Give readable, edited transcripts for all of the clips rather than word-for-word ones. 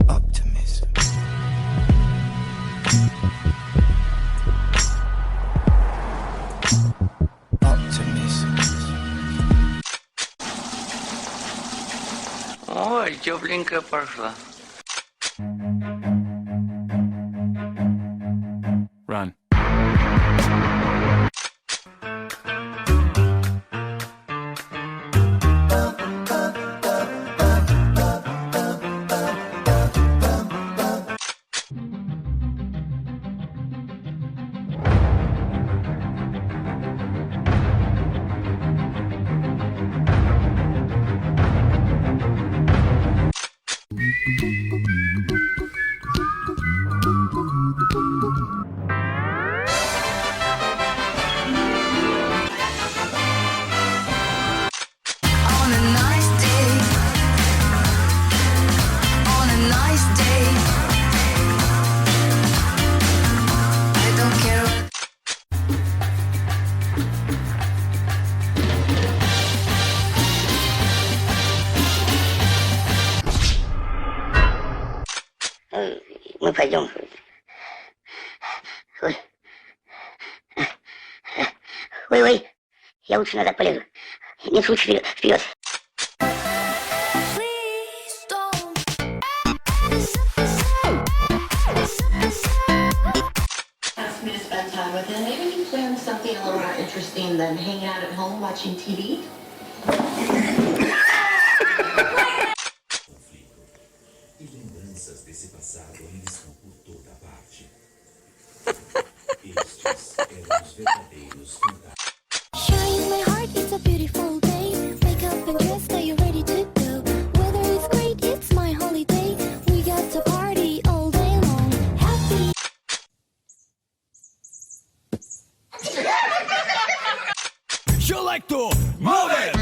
Optimism. Optimism. Ой, тепленькая пошла. Run. On a nice day, on a nice day, I don't care what. Мы пойдем. Ой. Ой, я лучше назад полезу. Нет, лучше вперед. Please don't. Asked me to spend time with him. Maybe we can plan something a little more interesting than hanging out at home watching TV. E lembranças desse passado ainda estão por toda parte. Estes eram os verdadeiros fantasmas. Shine my heart, it's a beautiful day. Wake up and dress, now you're ready to go. Weather is great, it's my holiday. We got to party all day long. Happy. You like to move it!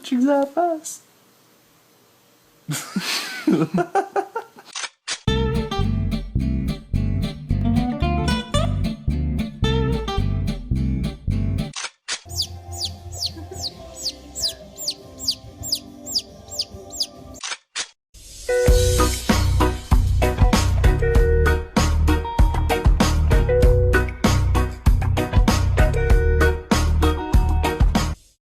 Tu que ça passe.